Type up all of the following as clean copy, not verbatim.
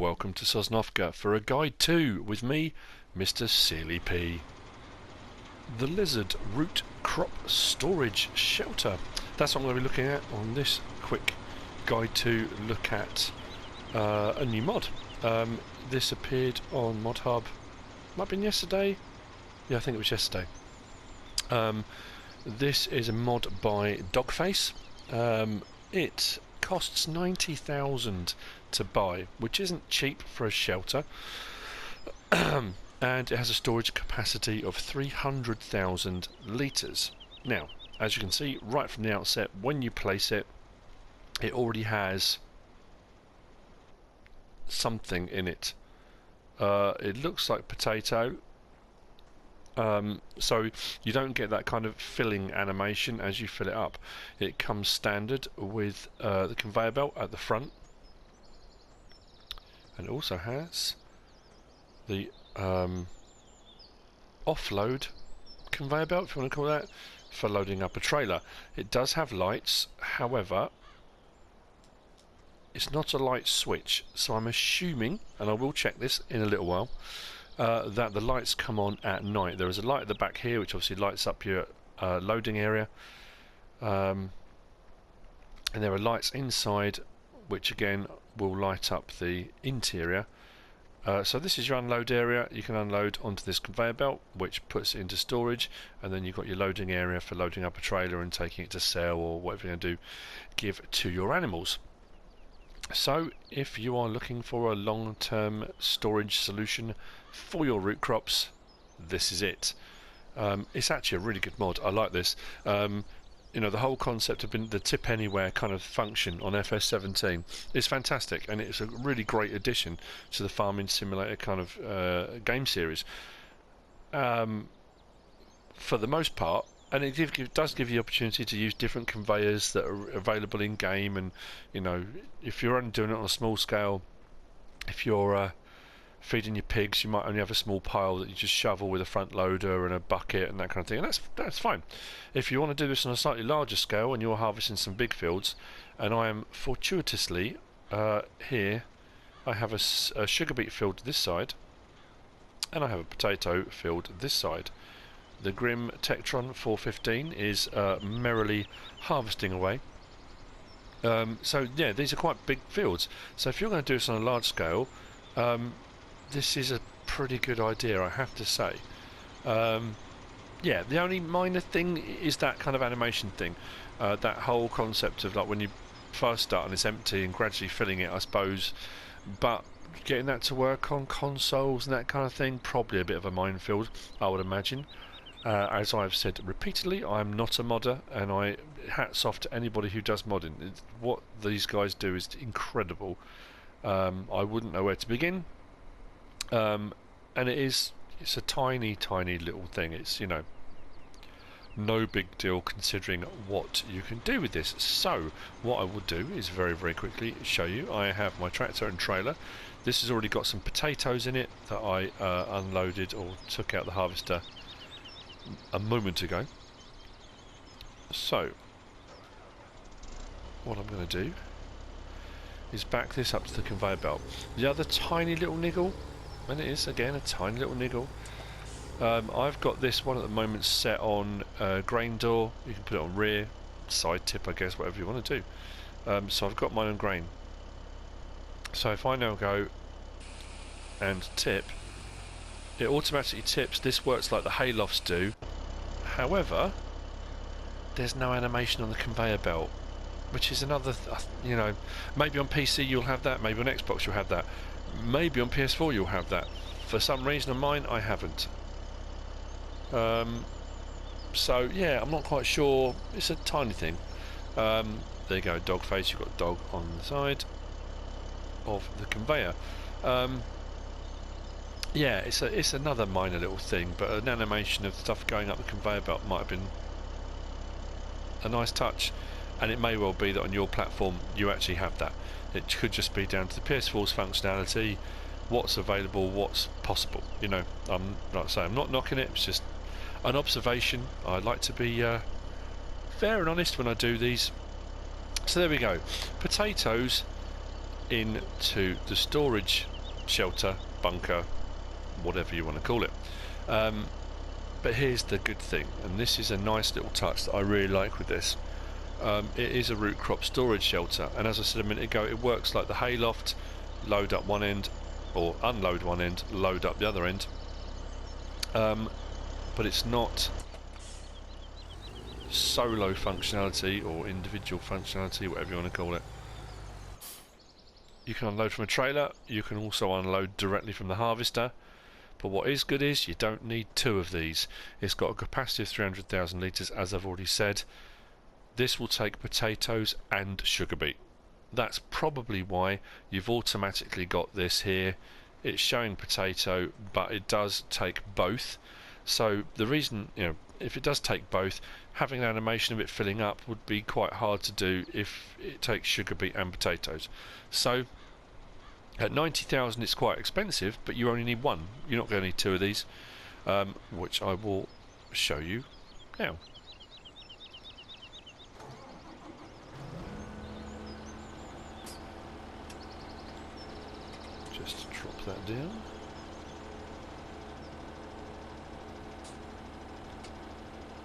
welcome to Sosnovka for a guide 2 with me, Mr. Sealy P. The Lizard Root Crop Storage Shelter. That's what I'm going to be looking at on this quick guide to look at a new mod. This appeared on Modhub, might have been yesterday? Yeah, I think it was yesterday. This is a mod by Dogface. It costs 90,000 to buy, which isn't cheap for a shelter. And it has a storage capacity of 300,000 litres. Now, as you can see right from the outset, when you place it, it already has something in it. It looks like potato. So you don't get that kind of filling animation as you fill it up. It comes standard with the conveyor belt at the front, and it also has the offload conveyor belt, if you want to call that, for loading up a trailer. It does have lights, however it's not a light switch, so I'm assuming, and I will check this in a little while, that the lights come on at night. There is a light at the back here which obviously lights up your loading area, and there are lights inside which again will light up the interior. So this is your unload area. You can unload onto this conveyor belt which puts it into storage, and then you've got your loading area for loading up a trailer and taking it to sell or whatever you're going to do, give to your animals. So if you are looking for a long-term storage solution for your root crops, this is it. It's actually a really good mod. I like this. You know, the whole concept of the tip anywhere kind of function on FS17 is fantastic, and it's a really great addition to the farming simulator kind of game series. For the most part, and it does give you the opportunity to use different conveyors that are available in game. And you know, if you're only doing it on a small scale, if you're feeding your pigs, you might only have a small pile that you just shovel with a front loader and a bucket and that kind of thing, and that's fine. If you want to do this on a slightly larger scale and you're harvesting some big fields, and I am fortuitously here, I have a sugar beet field this side, and I have a potato field this side. The Grim Tektron 415 is merrily harvesting away. So yeah, these are quite big fields. So if you're going to do this on a large scale, this is a pretty good idea, I have to say. Yeah, the only minor thing is that kind of animation thing. That whole concept of like when you first start and it's empty and gradually filling it, I suppose. But getting that to work on consoles and that kind of thing, probably a bit of a minefield, I would imagine. As I've said repeatedly, I'm not a modder, and hats off to anybody who does modding. What these guys do is incredible. I wouldn't know where to begin. And it's a tiny little thing. It's, you know, no big deal considering what you can do with this. So what I will do is very quickly show you. I have my tractor and trailer. This has already got some potatoes in it that I unloaded or took out the harvester a moment ago. So what I'm going to do is back this up to the conveyor belt. The other tiny little niggle, and it is again a tiny little niggle, I've got this one at the moment set on grain door. You can put it on rear, side tip, I guess, whatever you want to do. So I've got mine on grain. So if I now go and tip, it automatically tips. This works like the haylofts do. However, there's no animation on the conveyor belt, which is another, you know, maybe on PC you'll have that, maybe on Xbox you'll have that, maybe on PS4 you'll have that. For some reason on mine, I haven't. So yeah, I'm not quite sure. It's a tiny thing. There you go, Dogface. You've got dog on the side of the conveyor. Yeah, it's another minor little thing, but an animation of stuff going up the conveyor belt might have been a nice touch, and it may well be that on your platform you actually have that. It could just be down to the PS4's functionality, what's available, what's possible. You know, I'm like I say, I'm not knocking it. It's just an observation. I like to be fair and honest when I do these. So there we go. Potatoes into the storage shelter, bunker, whatever you want to call it. But here's the good thing, and this is a nice little touch that I really like with this. It is a root crop storage shelter, and as I said a minute ago, it works like the hayloft. Load up one end, or unload one end, load up the other end. But it's not solo functionality or individual functionality, whatever you want to call it. You can unload from a trailer, you can also unload directly from the harvester, but what is good is you don't need two of these. It's got a capacity of 300,000 litres, as I've already said. This will take potatoes and sugar beet. That's probably why you've automatically got this here. It's showing potato, but it does take both. So the reason, if it does take both, having an animation of it filling up would be quite hard to do if it takes sugar beet and potatoes. So at 90,000 it's quite expensive, but you only need one. You're not going to need two of these, which I will show you now. Just drop that down.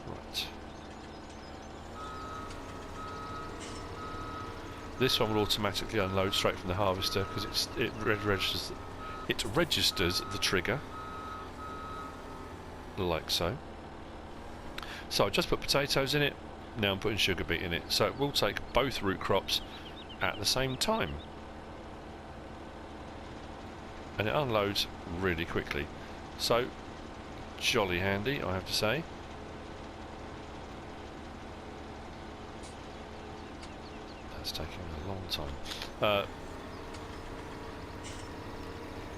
Right. This one will automatically unload straight from the harvester because it registers the trigger like so. So I just put potatoes in it. Now I'm putting sugar beet in it. So it will take both root crops at the same time. And it unloads really quickly, so jolly handy, I have to say. That's taking a long time.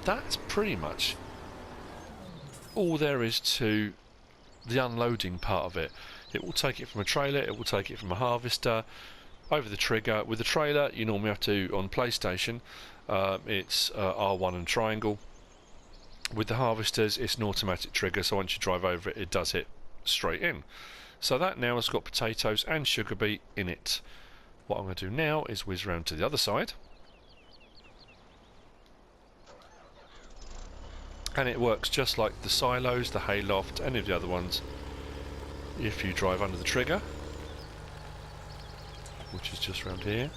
That's pretty much all there is to the unloading part of it. It will take it from a trailer, it will take it from a harvester, over the trigger. With the trailer, you normally have to, on PlayStation, it's R1 and triangle. With the harvesters, it's an automatic trigger, so once you drive over it, it does it straight in. So that now has got potatoes and sugar beet in it. What I'm going to do now is whiz round to the other side. And it works just like the silos, the hayloft, any of the other ones. If you drive under the trigger, which is just around here.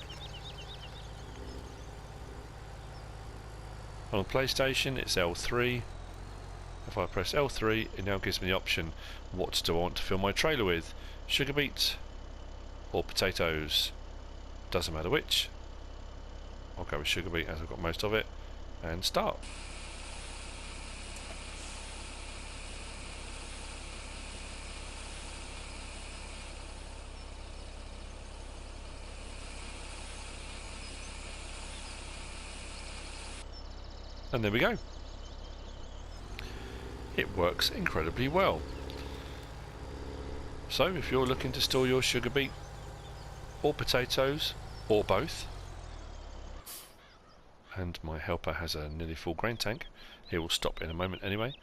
On PlayStation it's L3. If I press L3, it now gives me the option, what do I want to fill my trailer with? Sugar beet or potatoes? Doesn't matter which. I'll go with sugar beet as I've got most of it, and start. And there we go. It works incredibly well. So if you're looking to store your sugar beet or potatoes or both, and my helper has a nearly full grain tank, he will stop in a moment anyway,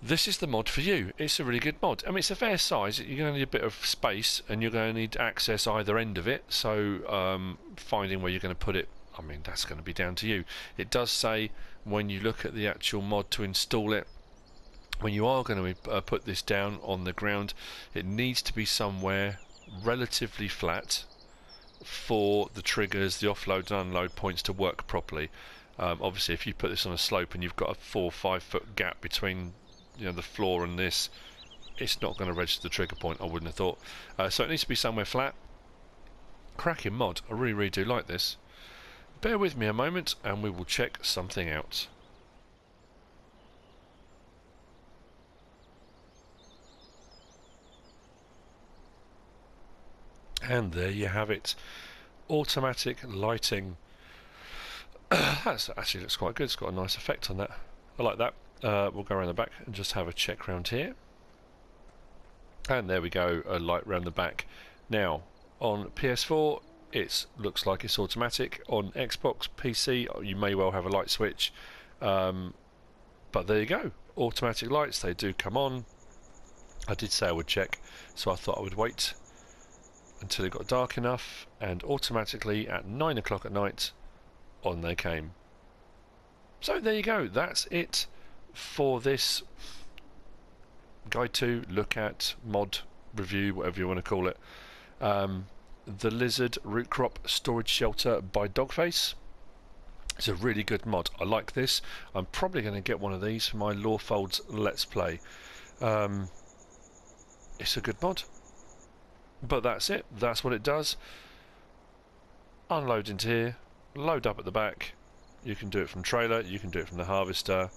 this is the mod for you. It's a really good mod. I mean, it's a fair size. You're going to need a bit of space and you're going to need to access either end of it, so finding where you're going to put it, I mean, that's going to be down to you. It does say when you look at the actual mod to install it, when you are going to put this down on the ground, it needs to be somewhere relatively flat for the triggers, the offload and unload points to work properly. Obviously, if you put this on a slope and you've got a 4 or 5 foot gap between the floor and this, it's not going to register the trigger point, I wouldn't have thought. So it needs to be somewhere flat. Cracking mod. I really, really do like this. Bear with me a moment and we will check something out. And there you have it. Automatic lighting. That actually looks quite good. It's got a nice effect on that. I like that. We'll go around the back and just have a check round here. And there we go, a light round the back. Now, on PS4, it looks like it's automatic. On Xbox, PC, you may well have a light switch, but there you go, automatic lights, they do come on. I did say I would check, so I thought I would wait until it got dark enough, and automatically at 9 o'clock at night, on they came. So there you go, that's it for this guide to look at mod review, whatever you want to call it. The Lizard Root Crop Storage Shelter by Dogface. It's a really good mod. I like this. I'm probably going to get one of these for my Lawfolds Let's Play. It's a good mod. But that's it. That's what it does. Unload into here. Load up at the back. You can do it from trailer. You can do it from the harvester.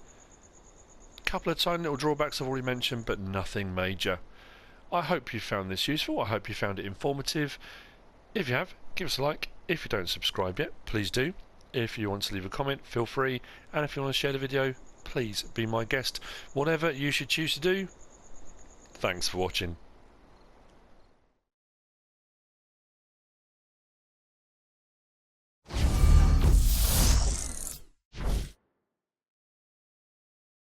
Couple of tiny little drawbacks I've already mentioned, but nothing major. I hope you found this useful. I hope you found it informative. If you have, give us a like. If you don't subscribe yet, please do. If you want to leave a comment, feel free. And if you want to share the video, please be my guest. Whatever you should choose to do, thanks for watching.